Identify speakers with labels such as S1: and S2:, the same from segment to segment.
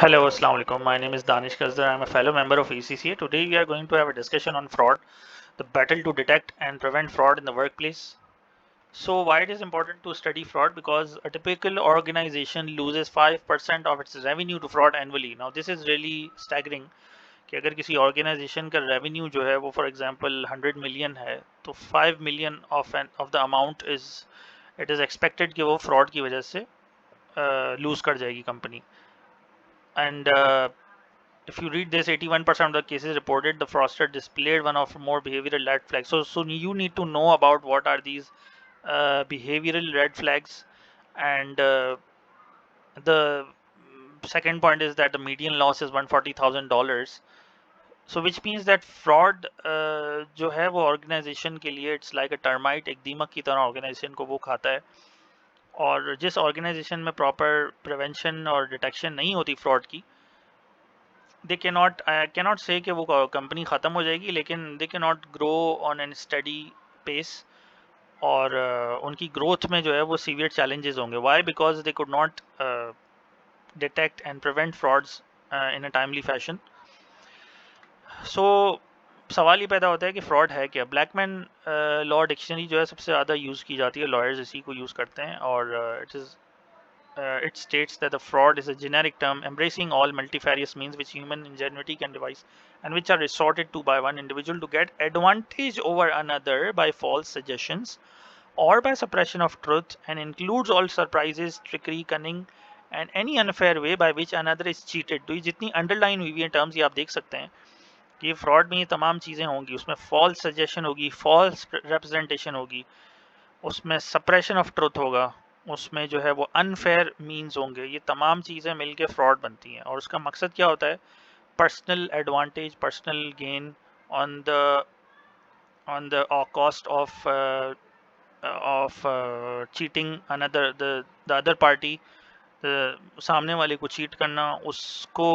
S1: Hello, Assalamu alaikum. My name is Danish Kazdar. I'm a fellow member of ECCA. Today we are going to have a discussion on fraud, the battle to detect and prevent fraud in the workplace. So why it is important to study fraud? Because a typical organization loses 5% of its revenue to fraud annually. Now this is really staggering कि अगर किसी organization का revenue जो है वो for example 100 million है तो 5 million of the amount is it is expected कि वो fraud की वजह से lose कर जाएगी company. And if you read this, 81% of the cases reported the fraudster displayed one or more behavioral red flags. So you need to know about what are these behavioral red flags. And the second point is that the median loss is $140,000. So which means that fraud जो है वो organization के लिए it's like a termite, एक दीमक की तरह organization को वो खाता है. और जिस organization में proper prevention और detection नहीं होती fraud की, they cannot I cannot say कि वो कंपनी ख़त्म हो जाएगी, लेकिन they cannot grow on a steady pace. और उनकी ग्रोथ में जो है वो सीवियर challenges होंगे. Why? Because they could not detect and prevent frauds in a timely fashion. So सवाल ये पैदा होता है कि फ्रॉड है क्या. ब्लैकमैन लॉ डिक्शनरी जो है सबसे ज़्यादा यूज़ की जाती है, लॉयर्स इसी को यूज़ करते हैं. और it states that the fraud is a generic term embracing all multifarious means which human ingenuity can devise and which are resorted to by one individual to get advantage over another by false suggestions or by suppression of truth, and includes all surprises, trickery, cunning and any unfair way by which another is cheated. तो ये जितनी underline हुई है terms ये आप देख सकते हैं कि फ्रॉड में ये तमाम चीज़ें होंगी. उसमें फॉल्स सजेशन होगी, फॉल्स रिप्रेजेंटेशन होगी, उसमें सप्रेशन ऑफ ट्रुथ होगा, उसमें जो है वो अनफेयर मीन्स होंगे. ये तमाम चीज़ें मिलके फ्रॉड बनती हैं. और उसका मकसद क्या होता है? Personal advantage, personal gain on the cost of cheating another the other party. सामने वाले को चीट करना, उसको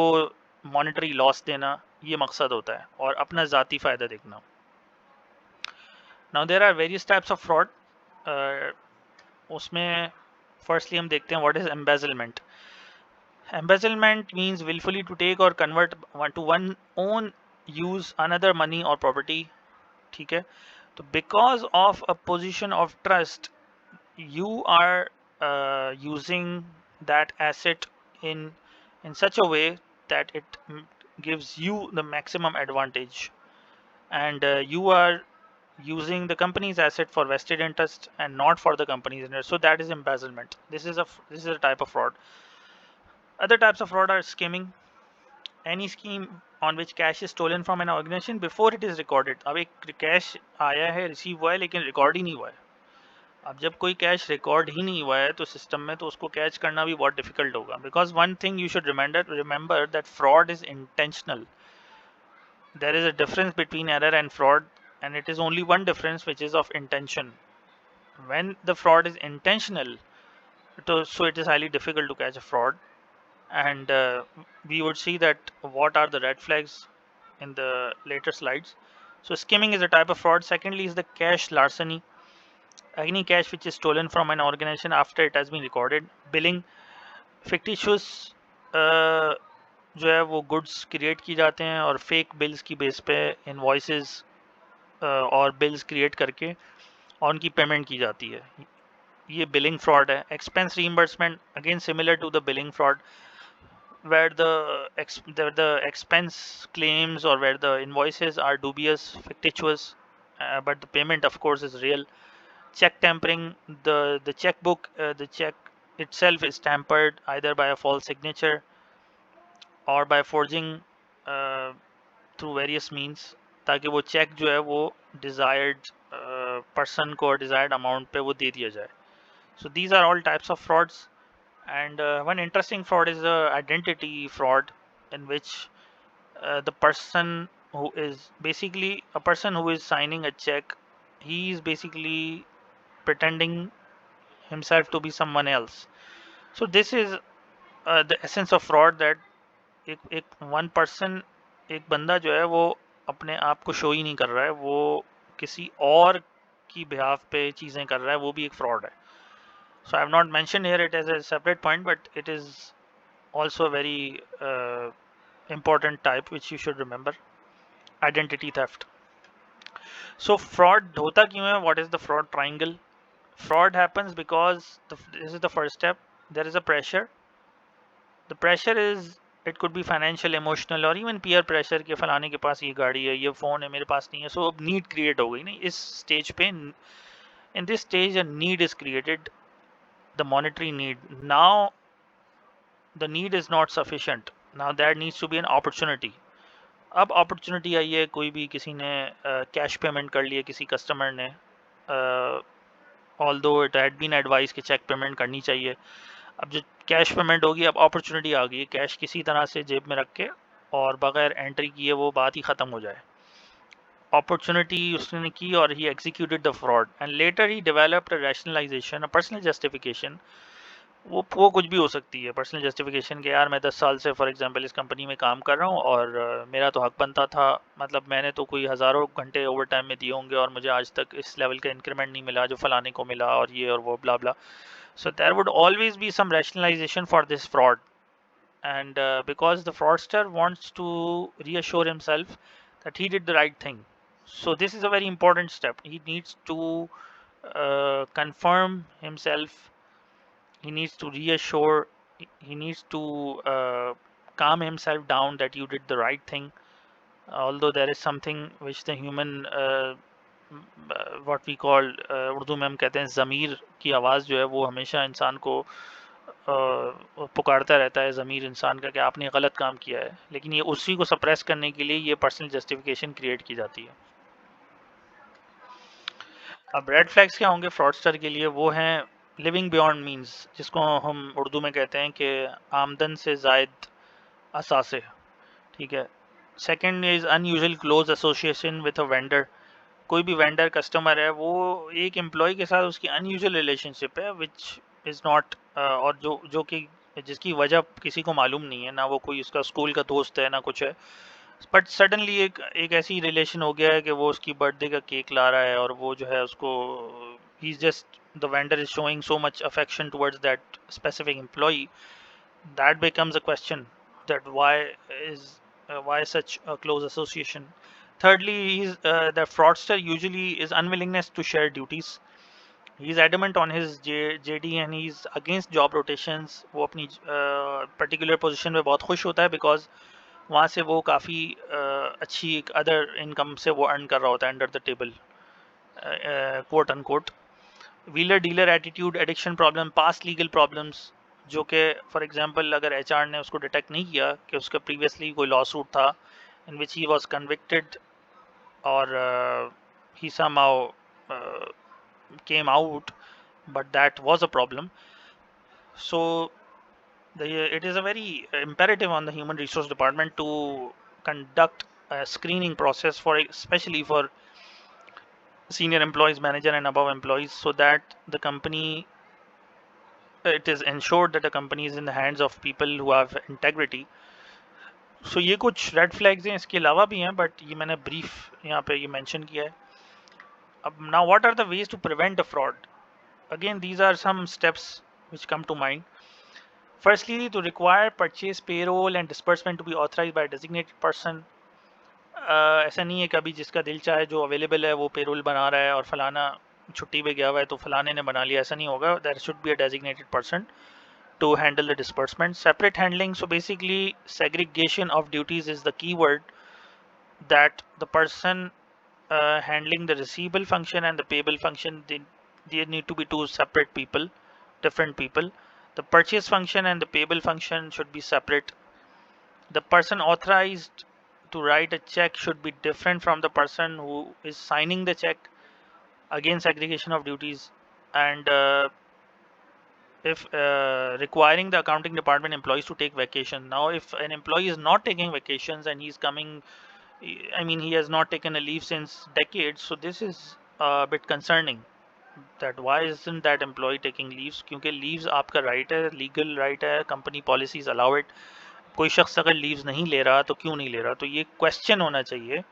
S1: मॉनेटरी लॉस देना, ये मकसद होता है, और अपना ज़ाती फ़ायदा देखना. Now there are various types of fraud. उसमें फर्स्टली हम देखते हैं what is embezzlement. Embezzlement means willfully to take or convert to one own use another money or property. ठीक है. तो because of a position of trust you are using that asset in such a way that it gives you the maximum advantage, and you are using the company's asset for vested interest and not for the company's interest. So that is embezzlement. This is a type of fraud. Other types of fraud are skimming. Any scheme on which cash is stolen from an organization before it is recorded. अब एक cash आया है, receive हुआ है, लेकिन record ही नहीं हुआ है. अब जब कोई कैश रिकॉर्ड ही नहीं हुआ है तो सिस्टम में, तो उसको कैच करना भी बहुत डिफिकल्ट होगा. Because one thing you should remember that fraud is intentional. There is a difference between error and fraud, and it is only one difference, which is of intention. When the fraud is intentional, so it is highly difficult to catch a fraud. And we would see that what are the red flags in the later slides. So skimming is a type of fraud. Secondly is the cash larceny. Any cash which is stolen from an organization after it has been recorded. Billing, fictitious जो है वो goods create की जाते हैं और fake bills की base पे invoices और बिल्स क्रिएट करके और उनकी पेमेंट की जाती है. ये बिलिंग फ्रॉड है. Expense reimbursement, again similar to the billing fraud, where the expense claims or where the invoices are dubious, fictitious, but the payment of course is real. Check tampering, the checkbook, the check itself is tampered either by a false signature or by forging through various means, ताकि वो check जो है वो desired person को desired amount पे वो दे दिया जाए. So these are all types of frauds. And one interesting fraud is the identity fraud, in which the person who is basically a person who is signing a check, he is basically pretending himself to be someone else. So this is the essence of fraud, that एक one person, एक बंदा जो है वो अपने आप को show ही नहीं कर रहा है, वो किसी और की बिहाफ पे चीज़ें कर रहा है, वो भी एक फ्रॉड है. So I have not mentioned here it as a separate point, but it is also a very important type which you should remember, identity theft. So fraud होता क्यों है? What is the fraud triangle? Fraud happens because this is the first step. There is a pressure. The pressure is, it could be financial, emotional or even peer pressure कि फलाने के पास ये गाड़ी है, ये फ़ोन है, मेरे पास नहीं है. So अब need create हो गई नहीं इस stage पे. In this stage a need is created, the monetary need. Now the need is not sufficient. Now there needs to be an opportunity. अब अपॉर्चुनिटी आई है, कोई भी किसी ने कैश पेमेंट कर लिया किसी कस्टमर ने, although it had been advice कि चेक पेमेंट करनी चाहिए. अब जो कैश पेमेंट होगी, अब अपॉर्चुनिटी आ गई, कैश किसी तरह से जेब में रख के और बगैर एंट्री किए वो बात ही ख़त्म हो जाए. अपॉर्चुनिटी उसने की और he executed the fraud and later he developed a rationalisation, a personal justification. वो कुछ भी हो सकती है पर्सनल जस्टिफिकेशन के, यार मैं 10 साल से फॉर एग्जांपल इस कंपनी में काम कर रहा हूँ और मेरा तो हक बनता था, मतलब मैंने तो कोई हज़ारों घंटे ओवर टाइम में दिए होंगे और मुझे आज तक इस लेवल का इंक्रीमेंट नहीं मिला जो फलाने को मिला, और ये और वो ब्ला ब्ला. So there would always be some rationalization for this fraud, and because the fraudster wants to reassure himself that he did the right thing. So this is a very important step. He needs to confirm himself, he needs to reassure, he needs to calm himself down that you did the right thing. Although there is something which the human what we call Urdu में हम कहते हैं ज़मीर की आवाज़ जो है वो हमेशा इंसान को पुकारता रहता है, ज़मीर इंसान का, कि आपने गलत काम किया है, लेकिन ये उसी को सप्रेस करने के लिए ये पर्सनल जस्टिफिकेशन क्रिएट की जाती है. अब रेड फ्लैग्स क्या होंगे फ्रॉडस्टर के लिए? वो हैं लिविंग बियॉन्ड मींस, जिसको हम उर्दू में कहते हैं कि आमदन से ज़ायद असासे. ठीक है. Second is unusual close association with a vendor. कोई भी वेंडर कस्टमर है, वो एक एम्प्लॉय के साथ उसकी अनयूजुअल रिलेशनशिप है विच इज़ नॉट, और जो कि जिसकी वजह किसी को मालूम नहीं है, ना वो कोई उसका स्कूल का दोस्त है ना कुछ है, बट सडनली एक ऐसी रिलेशन हो गया है कि वो उसकी बर्थडे का केक ला रहा है और वो जो है उसको, he is just, the vendor is showing so much affection towards that specific employee. That becomes a question that why such a close association. Thirdly, the fraudster usually is unwillingness to share duties. He's adamant on his JD and he's against job rotations. वो अपनी particular position में बहुत खुश होता है because वहाँ से वो काफ़ी अच्छी एक अदर इनकम से वो अर्न कर रहा होता है under the table, quote unquote. Wheeler dealer attitude, addiction problem, past legal problems, जो कि फॉर एग्जांपल अगर एचआर ने उसको डिटेक्ट नहीं किया कि उसका प्रीवियसली कोई लॉ सूट था इन विच ही वाज कन्विक्टेड और ही somehow came out, but that was a problem. So it is a very imperative on the human resource department to conduct a screening process for, especially for senior employees, manager and above employees, so that the company, it is ensured that the company is in the hands of people who have integrity. So ये कुछ red flags हैं, इसके अलावा भी हैं but ये मैंने brief यहाँ पे ये मेंशन किया है. अब now what are the ways to prevent a fraud? Again, these are some steps which come to mind. Firstly, to require purchase, payroll and disbursement to be authorized by a designated person. ऐसा नहीं है कभी जिसका दिल चाहे जो available है वो पेरोल बना रहा है और फलाना छुट्टी पे गया हुआ है तो फलाने ने बना लिया, ऐसा नहीं होगा. There should be a designated person to handle the disbursement. Separate handling, so basically segregation of duties is the key word, that the person handling the receivable function and the payable function, they need to be two separate people, different people. The purchase function and the payable function should be separate. The person authorized to write a check should be different from the person who is signing the check. Again, segregation of duties. And if requiring the accounting department employees to take vacation. Now, if an employee is not taking vacations and he's coming, I mean, he has not taken a leave since decades, so this is a bit concerning. That why isn't that employee taking leaves? क्योंकि leaves आपका right है, legal right है, company policies allow it. कोई शख्स अगर leaves नहीं ले रहा तो क्यों नहीं ले रहा? तो ये question होना चाहिए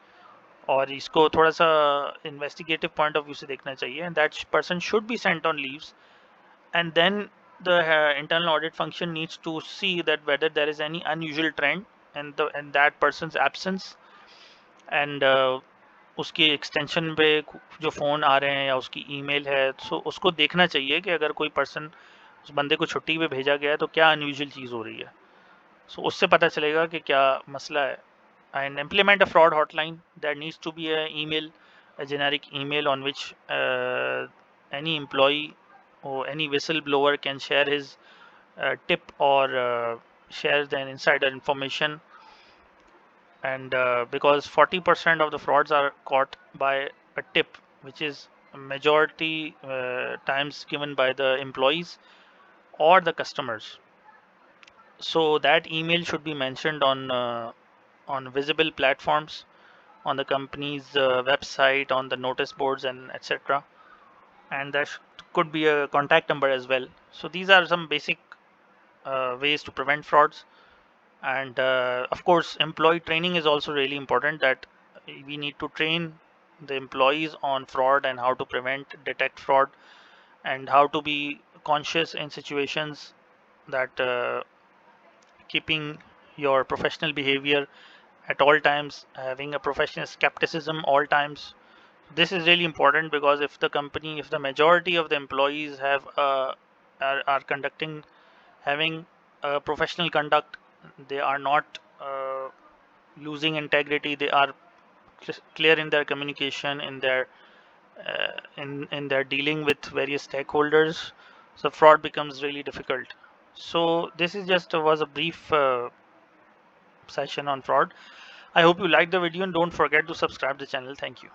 S1: और इसको थोड़ा सा investigative point of view से देखना चाहिए. And that person should be sent on leaves and then the internal audit function needs to see that whether there is any unusual trend in that person's absence, and उसकी extension पे जो phone आ रहे हैं या उसकी email है, सो उसको देखना चाहिए कि अगर कोई पर्सन उस बंदे को छुट्टी पे भेजा गया है तो क्या अनयूजुअल चीज़ हो रही है। सो उससे पता चलेगा कि क्या मसला है। And implement a fraud hotline, that needs to be a email, a generic email on which any employee or any whistleblower can share his tip or share the insider information. And because 40% of the frauds are caught by a tip, which is a majority times given by the employees or the customers. So that email should be mentioned on visible platforms, on the company's website, on the notice boards, and etc. And there could be a contact number as well. So these are some basic ways to prevent frauds. And of course, employee training is also really important, that we need to train the employees on fraud and how to prevent, detect fraud, and how to be conscious in situations, that keeping your professional behavior at all times, having a professional skepticism all times. This is really important, because if the majority of the employees are conducting, having a professional conduct, they are not losing integrity, they are clear in their communication, in their dealing with various stakeholders, so fraud becomes really difficult. So this is just was a brief session on fraud. I hope you liked the video, and don't forget to subscribe the channel. Thank you.